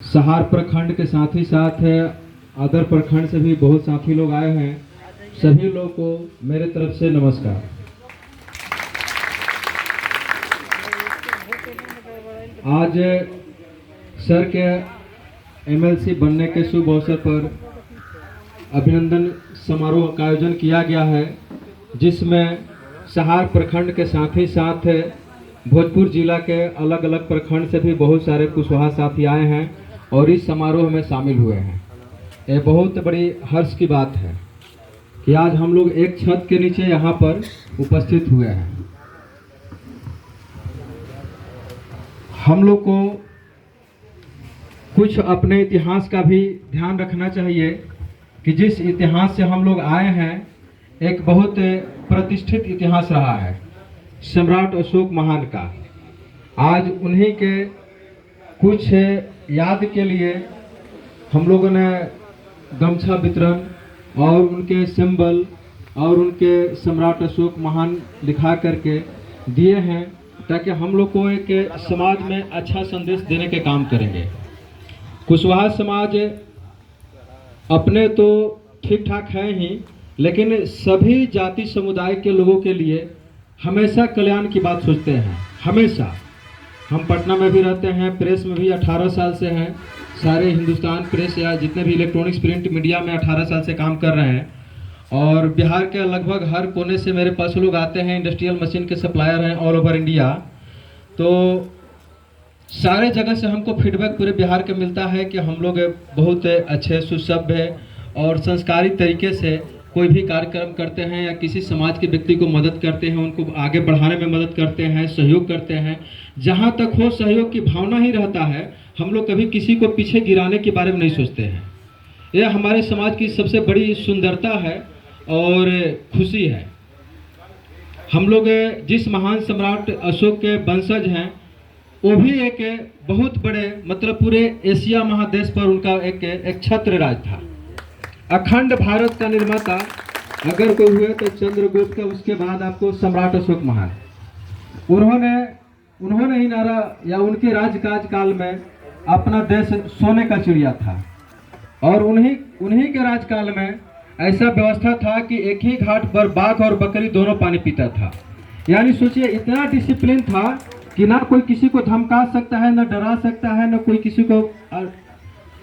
सहार प्रखंड के साथ ही साथ आदर प्रखंड से भी बहुत साथी लोग आए हैं। सभी लोग को मेरे तरफ से नमस्कार। आज सर के एमएलसी बनने के शुभ अवसर पर अभिनंदन समारोह का आयोजन किया गया है, जिसमें सहार प्रखंड के साथ ही साथ भोजपुर जिला के अलग अलग प्रखंड से भी बहुत सारे कुशवाहा साथी आए हैं और इस समारोह में शामिल हुए हैं। ये बहुत बड़ी हर्ष की बात है कि आज हम लोग एक छत के नीचे यहाँ पर उपस्थित हुए हैं। हम लोग को कुछ अपने इतिहास का भी ध्यान रखना चाहिए कि जिस इतिहास से हम लोग आए हैं एक बहुत प्रतिष्ठित इतिहास रहा है, सम्राट अशोक महान का। आज उन्हीं के कुछ याद के लिए हम लोगों ने गमछा वितरण और उनके सिंबल और उनके सम्राट अशोक महान लिखा करके दिए हैं, ताकि हम लोग को एक समाज में अच्छा संदेश देने के काम करेंगे। कुशवाहा समाज अपने तो ठीक ठाक है ही, लेकिन सभी जाति समुदाय के लोगों के लिए हमेशा कल्याण की बात सोचते हैं। हमेशा हम पटना में भी रहते हैं, प्रेस में भी 18 साल से हैं, सारे हिंदुस्तान प्रेस या जितने भी इलेक्ट्रॉनिक्स प्रिंट मीडिया में 18 साल से काम कर रहे हैं। और बिहार के लगभग हर कोने से मेरे पास लोग आते हैं, इंडस्ट्रियल मशीन के सप्लायर हैं ऑल ओवर इंडिया। तो सारे जगह से हमको फीडबैक पूरे बिहार के मिलता है कि हम लोग बहुत अच्छे सुसभ्य और संस्कारी तरीके से कोई भी कार्यक्रम करते हैं या किसी समाज के व्यक्ति को मदद करते हैं, उनको आगे बढ़ाने में मदद करते हैं, सहयोग करते हैं। जहाँ तक हो सहयोग की भावना ही रहता है, हम लोग कभी किसी को पीछे गिराने के बारे में नहीं सोचते हैं। यह हमारे समाज की सबसे बड़ी सुंदरता है और खुशी है। हम लोग जिस महान सम्राट अशोक के वंशज हैं, वो भी एक बहुत बड़े मतलब पूरे एशिया महादेश पर उनका एक छत्र राज था। अखंड भारत का निर्माता अगर कोई हुए तो चंद्रगुप्त का, उसके बाद आपको सम्राट अशोक महान। उन्होंने ही नारा या उनके राजकाज काल में अपना देश सोने का चिड़िया था। और उन्हीं के राजकाल में ऐसा व्यवस्था था कि एक ही घाट पर बाघ और बकरी दोनों पानी पीता था। यानी सोचिए, इतना डिसिप्लिन था कि ना कोई किसी को धमका सकता है, ना डरा सकता है, ना कोई किसी को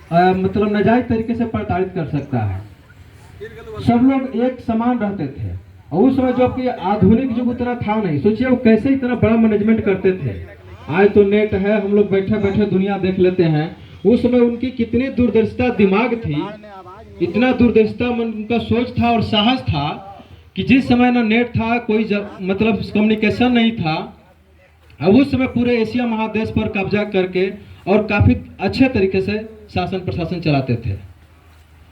मतलब नाजायज तरीके से प्रताड़ित कर सकता है। सब लोग एक समान रहते थे। और उस समय जो कि आधुनिक युग उतना था नहीं। सोचिए वो कैसे इतना बड़ा मैनेजमेंट करते थे। आज तो नेट है, हम लोग बैठे बैठे दुनिया देख लेते हैं। उस समय उनकी कितनी दूरदर्शिता दिमाग थी, इतना दूरदर्शिता उनका सोच था और साहस था कि जिस समय ना नेट था, कोई मतलब कम्युनिकेशन नहीं था, अब उस समय पूरे एशिया महादेश पर कब्जा करके और काफ़ी अच्छे तरीके से शासन प्रशासन चलाते थे।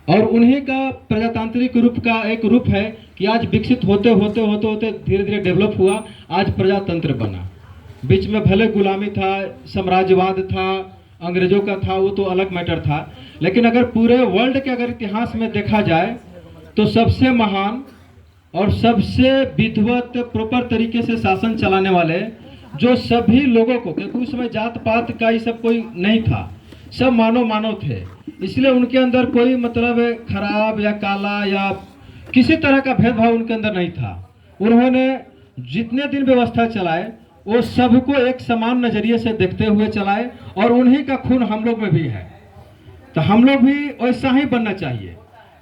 और उन्हीं का प्रजातांत्रिक रूप का एक रूप है कि आज विकसित होते होते धीरे धीरे डेवलप हुआ, आज प्रजातंत्र बना। बीच में भले गुलामी था, साम्राज्यवाद था, अंग्रेजों का था, वो तो अलग मैटर था। लेकिन अगर पूरे वर्ल्ड के अगर इतिहास में देखा जाए तो सबसे महान और सबसे विधिवत प्रॉपर तरीके से शासन चलाने वाले, जो सभी लोगों को, क्योंकि उस समय जात पात का ये सब कोई नहीं था, सब मानव थे, इसलिए उनके अंदर कोई मतलब खराब या काला या किसी तरह का भेदभाव उनके अंदर नहीं था। उन्होंने जितने दिन व्यवस्था चलाए वो सबको एक समान नजरिए से देखते हुए चलाए। और उन्हीं का खून हम लोग में भी है, तो हम लोग भी वैसा ही बनना चाहिए,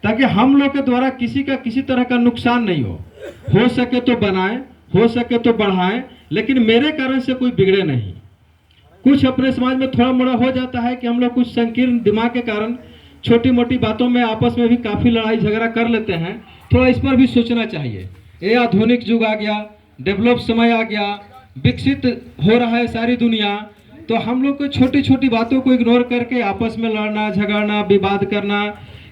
ताकि हम लोग के द्वारा किसी का किसी तरह का नुकसान नहीं हो सके तो बनाएं, हो सके तो बढ़ाएं, लेकिन मेरे कारण से कोई बिगड़े नहीं। कुछ अपने समाज में थोड़ा मोड़ा हो जाता है कि हम लोग कुछ संकीर्ण दिमाग के कारण छोटी मोटी बातों में आपस में भी काफ़ी लड़ाई झगड़ा कर लेते हैं। थोड़ा इस पर भी सोचना चाहिए। ये आधुनिक युग आ गया, डेवलप समय आ गया, विकसित हो रहा है सारी दुनिया, तो हम लोग को छोटी छोटी बातों को इग्नोर करके आपस में लड़ना झगड़ना, विवाद करना,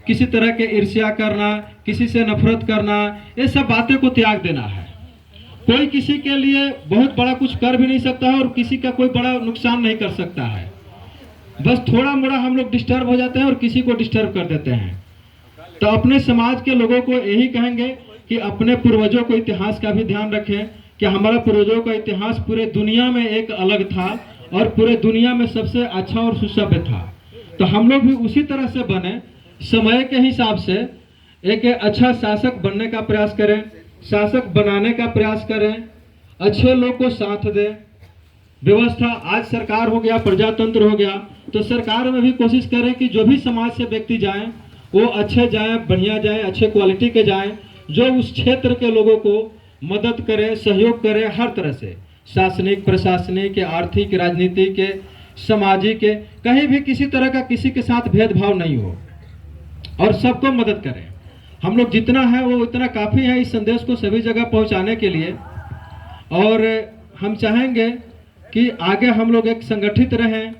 किसी तरह के ईर्ष्या करना, किसी से नफरत करना, ये सब बातें को त्याग देना है। कोई किसी के लिए बहुत बड़ा कुछ कर भी नहीं सकता है और किसी का कोई बड़ा नुकसान नहीं कर सकता है। बस थोड़ा मोड़ा हम लोग डिस्टर्ब हो जाते हैं और किसी को डिस्टर्ब कर देते हैं। तो अपने समाज के लोगों को यही कहेंगे कि अपने पूर्वजों को इतिहास का भी ध्यान रखें कि हमारा पूर्वजों का इतिहास पूरे दुनिया में एक अलग था और पूरे दुनिया में सबसे अच्छा और सुसभ्य था। तो हम लोग भी उसी तरह से बने, समय के हिसाब से एक अच्छा शासक बनने का प्रयास करें, शासक बनाने का प्रयास करें, अच्छे लोग को साथ दें। व्यवस्था आज सरकार हो गया, प्रजातंत्र हो गया, तो सरकार में भी कोशिश करें कि जो भी समाज से व्यक्ति जाएं वो अच्छे जाएं, बढ़िया जाएं, अच्छे क्वालिटी के जाएं, जो उस क्षेत्र के लोगों को मदद करे, सहयोग करे, हर तरह से शासनिक, प्रशासनिक, आर्थिक, राजनीतिक, सामाजिक, कहीं भी किसी तरह का किसी के साथ भेदभाव नहीं हो और सबको मदद करें। हम लोग जितना है वो इतना काफ़ी है इस संदेश को सभी जगह पहुंचाने के लिए। और हम चाहेंगे कि आगे हम लोग एक संगठित रहें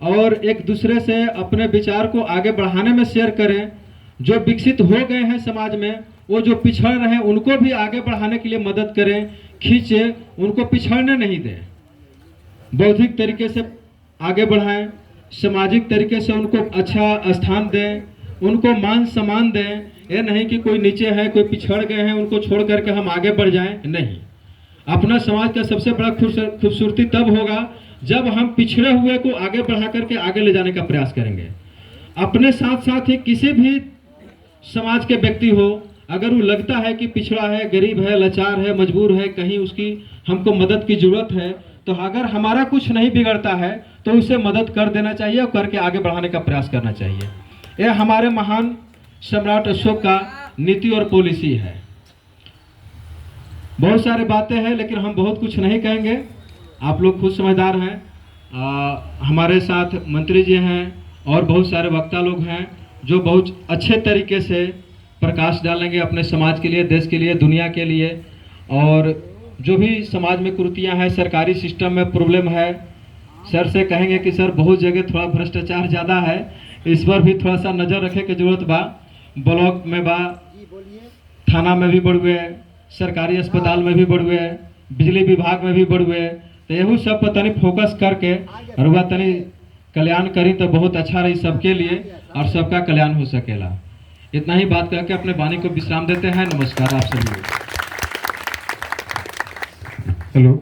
और एक दूसरे से अपने विचार को आगे बढ़ाने में शेयर करें। जो विकसित हो गए हैं समाज में, वो जो पिछड़ रहे हैं उनको भी आगे बढ़ाने के लिए मदद करें, खींचे, उनको पिछड़ने नहीं दें। बौद्धिक तरीके से आगे बढ़ाएं, सामाजिक तरीके से उनको अच्छा स्थान दें, उनको मान सम्मान दें। ये नहीं कि कोई नीचे है, कोई पिछड़ गए हैं, उनको छोड़ करके हम आगे बढ़ जाएं, नहीं। अपना समाज का सबसे बड़ा खूबसूरती तब होगा जब हम पिछड़े हुए को आगे बढ़ा करके आगे ले जाने का प्रयास करेंगे। अपने साथ साथ ही किसी भी समाज के व्यक्ति हो, अगर वो लगता है कि पिछड़ा है, गरीब है, लाचार है, मजबूर है, कहीं उसकी हमको मदद की जरूरत है, तो अगर हमारा कुछ नहीं बिगड़ता है तो उसे मदद कर देना चाहिए और करके आगे बढ़ाने का प्रयास करना चाहिए। यह हमारे महान सम्राट अशोक का नीति और पॉलिसी है। बहुत सारी बातें हैं लेकिन हम बहुत कुछ नहीं कहेंगे, आप लोग खुद समझदार हैं। हमारे साथ मंत्री जी हैं और बहुत सारे वक्ता लोग हैं जो बहुत अच्छे तरीके से प्रकाश डालेंगे अपने समाज के लिए, देश के लिए, दुनिया के लिए। और जो भी समाज में कुरीतियाँ हैं, सरकारी सिस्टम में प्रॉब्लम है, सर से कहेंगे कि सर बहुत जगह थोड़ा भ्रष्टाचार ज़्यादा है, इस पर भी थोड़ा सा नज़र रखे की जरूरत बा। ब्लॉक में बा, थाना में भी बढ़ुए, सरकारी अस्पताल में भी बढ़ुए, बिजली विभाग में भी बढ़ुए, तो यही सब पर तनी फोकस करके रुआ तनी कल्याण करी तो बहुत अच्छा रही सबके लिए और सबका कल्याण हो सकेला। इतना ही बात करके अपने वाणी को विश्राम देते हैं। नमस्कार आप सभी। हेलो।